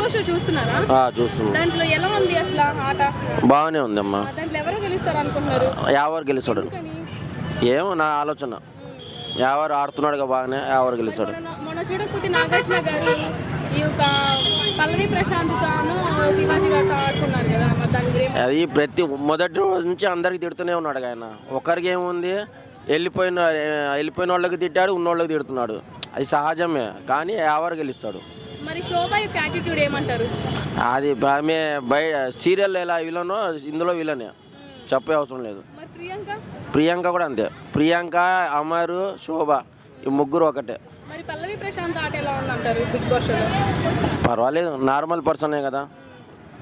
Boss show చూస్తున్నారా? చూస్తున్నాం. దాంట్లో ఎలా ఉంది అసలు ఆట? బాగానే ఉంది అమ్మా. దాంట్లో ఎవరు గెలుస్తారు అనుకుంటున్నారు? ఎవరు గెలుస్తాడు ఏమో నా ఆలోచన. ఎవరు ఆడుతున్నాడుగా బాగానే, ఎవరు గెలుస్తాడు. మొన్న చూడకపోతే నాగార్జున గారు ఈ యొక్క పల్లవి ప్రశాంత్తోను శివాజీ గారితో ఆడుకున్నారు కదా, అది ప్రతి మొదటి రోజు నుంచి అందరికి తిడుతూనే ఉన్నాడు ఆయన. ఒకరికి ఏముంది, వెళ్ళిపోయిన వాళ్ళకి తిట్టాడు, ఉన్నోళ్ళకి తిడుతున్నాడు. అది సహజమే, కానీ ఎవరు గెలుస్తాడు. మరి శోభ యొక్క యాటిట్యూడ్ ఏమంటారు? అది ఆమె సీరియల్ ఎలా విలనో ఇందులో విలనే, చెప్పే అవసరం లేదు. ప్రియాంక కూడా అంతే. ప్రియాంక, అమర్, శోభ ఈ ముగ్గురు ఒకటే. మరి పల్లవి ప్రశాంత్ ఆట ఎలా ఉందంటారు బిగ్ బాస్ షోలో? పర్వాలేదు, నార్మల్ పర్సనే కదా,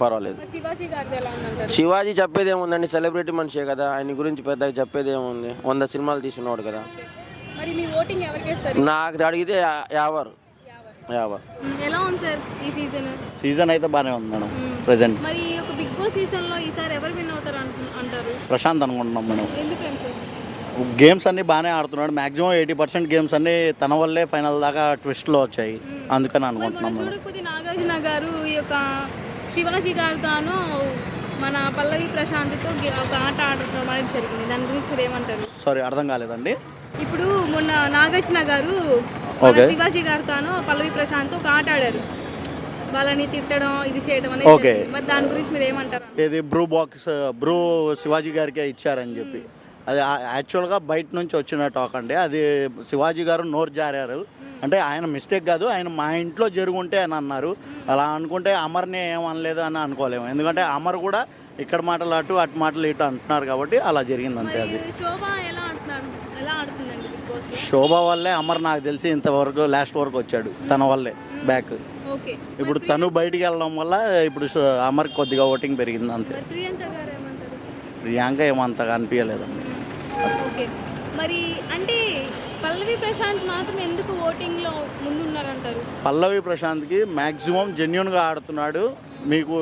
పర్వాలేదు. శివాజీ గారిది ఎలా ఉందంటారు? శివాజీ చెప్పేది ఏముందండి, సెలబ్రిటీ మనిషే కదా, ఆయన గురించి పెద్దగా చెప్పేది ఏముంది, 100 సినిమాలు తీసినవాడు కదా. మరి మీ ఓటింగ్ ఎవరికి ఇస్తారు? నాకు అడిగితే యావర్. ఎలా ఉంది సార్ ఈ సీజన్? అయితే బాగానే ఉంది మేడం ప్రెసెంట్. మరి ఒక బిగ్ బాస్ సీజన్ లో ఈసారి ఎవరు విన్ అవుతారు అంటారు? ప్రశాంత్ అనుకుంటున్నాం మేడం. ఎందుకని సార్? గేమ్స్ అన్ని బాగానే ఆడుతున్నాడు. మాక్సిమం 80% గేమ్స్ అన్ని తన వల్లే ఫైనల్ దాకా ట్విస్ట్లో వచ్చాయి, అందుకని అనుకుంటున్నాం మేడం. చూడకపోతే నాగార్జున గారు ఈ యొక్క శివాజీ గారితోనూ మన పల్లవి ప్రశాంత్తో ఒక ఆట ఆడటం అనేది జరిగింది, దాని గురించి మీరు ఏమంటారు? సారీ, అర్థం కాలేదండి. ఇప్పుడు మొన్న నాగార్జున గారు శివాజీ గారితోనూ పల్లవి ప్రశాంత్ ఒక ఆట ఆడారు, వాళ్ళని తిట్టడం ఇది చేయడం అనేది. మరి దాని గురించి మీరు ఏమంటారు? ఇది బ్రూ శివాజీ గారికి ఇచ్చారని చెప్పి, అది యాక్చువల్గా బయట నుంచి వచ్చిన టాక్ అండి. అది శివాజీ గారు నోరు జారారు, అంటే ఆయన మిస్టేక్ కాదు, ఆయన మా ఇంట్లో జరుగుంటే అని అన్నారు. అలా అనుకుంటే అమర్ని ఏమనలేదు అని అనుకోలేము, ఎందుకంటే అమర్ కూడా ఇక్కడ మాటలు అటు మాటలు ఇటు అంటున్నారు కాబట్టి అలా జరిగింది అంతే. అది శోభ వల్లే అమర్ నాకు తెలిసి ఇంతవరకు లాస్ట్ వరకు వచ్చాడు, తన వల్లే బ్యాక్. ఇప్పుడు తను బయటికి వెళ్ళడం వల్ల ఇప్పుడు అమర్కి కొద్దిగా ఓటింగ్ పెరిగింది అంతే. ప్రియాంక ఏమంతగా అనిపించలేదండి. మరి అంటే పల్లవి ప్రశాంత్ మాత్రం ఎందుకు ఓటింగ్ లో ముందున్నారంటారు? పల్లవి ప్రశాంత్కి మ్యాక్సిమం జెన్యున్గా ఆడుతున్నాడు, మీకు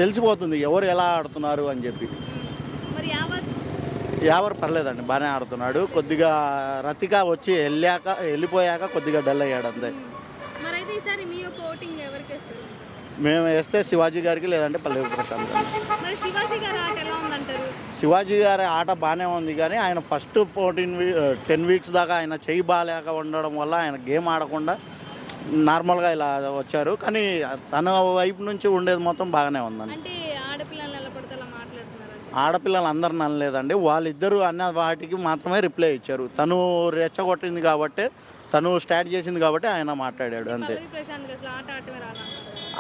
తెలిసిపోతుంది ఎవరు ఎలా ఆడుతున్నారు అని చెప్పి. మరి యావర్ పర్లేదండి, బాగానే ఆడుతున్నాడు. కొద్దిగా రతిక వచ్చి వెళ్ళిపోయాక కొద్దిగా డల్ అయ్యాడు అంతే. మేము వేస్తే శివాజీ గారికి, లేదంటే పల్లవి ప్రశాంత్. శివాజీ గారి ఆట బాగానే ఉంది, కానీ ఆయన ఫస్ట్ 10 వీక్స్ దాకా ఆయన చెయ్యి బాగాలేక ఉండడం వల్ల ఆయన గేమ్ ఆడకుండా నార్మల్గా ఇలా వచ్చారు. కానీ తన వైపు నుంచి ఉండేది మొత్తం బాగానే ఉందండి. ఆడపిల్లలు అందరిని అనలేదండి, వాళ్ళిద్దరూ అన్న వాటికి మాత్రమే రిప్లై ఇచ్చారు. తను రెచ్చగొట్టింది కాబట్టి, తను స్టార్ట్ చేసింది కాబట్టి ఆయన మాట్లాడాడు అంతే.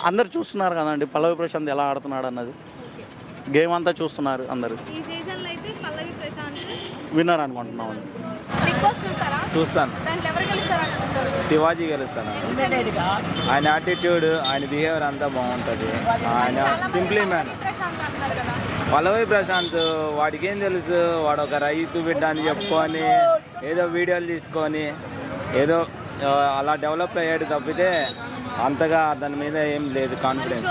అందరు చూస్తున్నారు కదండి పల్లవి ప్రశాంత్ ఎలా ఆడుతున్నాడు అన్నది, గేమ్ అంతా చూస్తున్నారు అందరు. విన్నర్ అనుకుంటున్నాం. చూస్తాను, శివాజీ గెలుస్తాను. ఆయన యాటిట్యూడ్, ఆయన బిహేవియర్ అంతా బాగుంటుంది. ఆయన సింప్లీ మ్యాన్. పల్లవి ప్రశాంత్ వాడికి ఏం తెలుసు, వాడు ఒక రైతు బిడ్డ అని చెప్పుకొని ఏదో వీడియోలు తీసుకొని ఏదో అలా డెవలప్ అయ్యాడు తప్పితే అంతగా దాని మీద ఏం లేదు కాన్ఫిడెన్స్.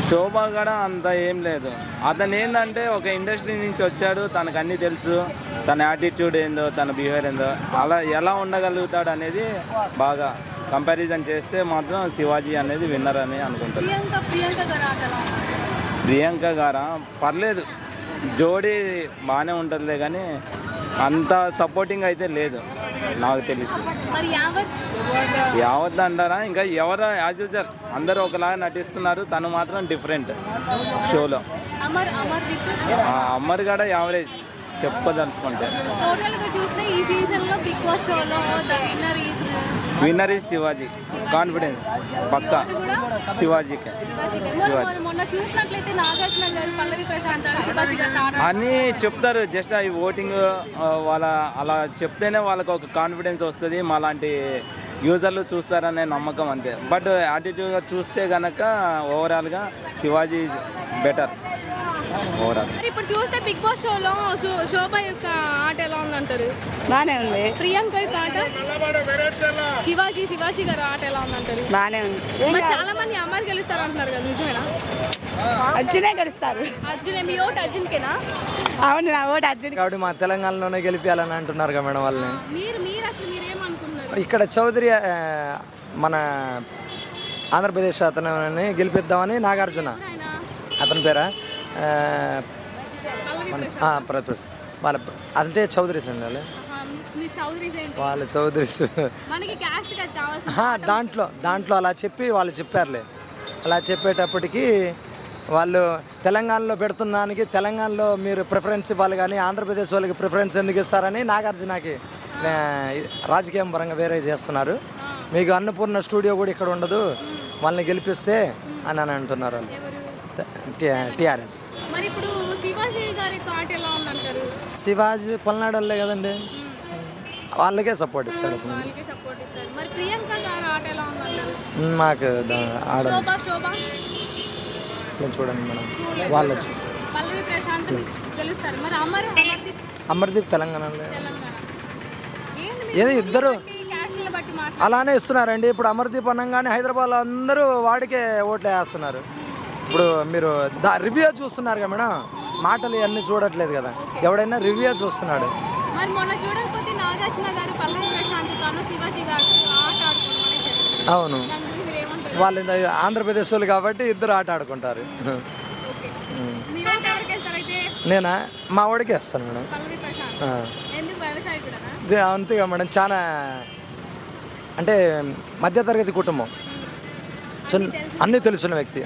శోభ కూడా అంత ఏం లేదు. అతను ఏంటంటే ఒక ఇండస్ట్రీ నుంచి వచ్చాడు, తనకు అన్నీ తెలుసు, తన యాటిట్యూడ్ ఏందో, తన బిహేవియర్ ఏందో, అలా ఎలా ఉండగలుగుతాడు అనేది బాగా కంపారిజన్ చేస్తే మాత్రం శివాజీ అనేది విన్నర్ అని అనుకుంటారు. ప్రియాంక గారా పర్లేదు, జోడీ బాగానే ఉంటుందిలే, కానీ అంత సపోర్టింగ్ అయితే లేదు నాకు తెలిసి. యావత్ అంటారా, ఇంకా ఎవరు యాజ్ యూజువల్ అందరూ ఒకలాగా నటిస్తున్నారు, తను మాత్రం డిఫరెంట్ షోలో. అమర్ కూడా యావరేజ్ చెప్పదలుచుకుంటే. విన్నర్ ఈజ్ శివాజీ, కాన్ఫిడెన్స్ పక్కా శివాజీకే. అని చెప్తారు, జస్ట్ అవి ఓటింగ్ వాళ్ళ అలా చెప్తేనే వాళ్ళకు ఒక కాన్ఫిడెన్స్ వస్తుంది, మాలాంటి యూజర్లు చూస్తారనే నమ్మకం అంతే. బట్ యాటిట్యూడ్గా చూస్తే కనుక ఓవరాల్గా శివాజీ బెటర్ ఓవరాల్. ఇప్పుడు చూస్తే బిగ్ బాస్ షోలో శోభ యొక్క ఆట ఎలా ఉందంటారు? బానే ఉంది. ప్రియాంక యొక్క ఆట, శివాజీ గారి ఆట ఎలా ఉందంటారు? బానే ఉంది. చాలా మంది అమ్మాయిలు గెలుస్తారు అంటున్నారు కదా, నిజమేనా? అర్జునే గెలుస్తారు. అర్జున్ మీ ఓటు అర్జున్కేనా? అవును, నా ఓటు అర్జున్. కాబట్టి మా తెలంగాణలోనే గెలిపించాలని అంటున్నారు కదా మేడం వాళ్ళని. మీరు అసలు మీరేమనుకుంటున్నారు? ఇక్కడ చౌదరి మన ఆంధ్రప్రదేశ్ అతని గెలిపిద్దామని నాగార్జున ఆయన అతని పేరా పల్లవి ప్రసాద్ వాళ్ళ అంటే చౌదరీస్ అండి వాళ్ళు. మీ చౌదరీస్ ఏంటి? వాళ్ళ చౌదరీస్ మనకి క్యాస్ట్ కావాల్సిన దాంట్లో అలా చెప్పి వాళ్ళు చెప్పారులే. అలా చెప్పేటప్పటికి వాళ్ళు తెలంగాణలో పెడుతున్నానికి తెలంగాణలో మీరు ప్రిఫరెన్స్ ఇవ్వాలి కానీ ఆంధ్రప్రదేశ్ వాళ్ళకి ప్రిఫరెన్స్ ఎందుకు ఇస్తారని నాగార్జునకి రాజకీయం పరంగా వేరే చేస్తున్నారు. మీకు అన్నపూర్ణ స్టూడియో కూడా ఇక్కడ ఉండదు, వాళ్ళని గెలిపిస్తే అని అంటున్నారు వాళ్ళు. ఎవరు? టిఆర్ఎస్. మరి ఇప్పుడు శివాజీ గారి ఆట ఎలా ఉందంటారు? శివాజీ పల్నాడల్లే కదండి, వాళ్ళకే సపోర్ట్ ఇస్తాడు. వాళ్ళకి సపోర్ట్ ఇస్తారు. మరి ప్రియాంక గారి ఆట ఎలా ఉందంటారు? మాకు ఆడ శోభ చూడండి మేడం, వాళ్ళు చూస్తారు. పల్లవి ప్రశాంత్ గెలుస్తారు. మరి అమర్దీప్ తెలంగాణలో తెలంగాణ ఏదో ఇద్దరు క్యాస్ట్ని బట్టి అలానే ఇస్తున్నారండి. ఇప్పుడు అమర్దీప్ అనగానే హైదరాబాద్లో అందరూ వాడికే ఓట్లు వేస్తున్నారు. ఇప్పుడు మీరు రివ్యూ చూస్తున్నారు కదా మేడం, మాటలు ఇవన్నీ చూడట్లేదు కదా, ఎవడైనా రివ్యూ చూస్తున్నాడు. మరి మొన్న చూడకపోతే నాగార్జున గారు పల్లవి ప్రశాంత్ గారు శివాజీ గారు ఆట ఆడుకోవడం. అవును, వాళ్ళు ఆంధ్రప్రదేశ్ వాళ్ళు కాబట్టి ఇద్దరు ఆట ఆడుకుంటారు. నేనా మా వాడికి వేస్తాను మేడం. అంతేగా మేడం, చాలా అంటే మధ్యతరగతి కుటుంబం, అన్నీ తెలుసున్న వ్యక్తి.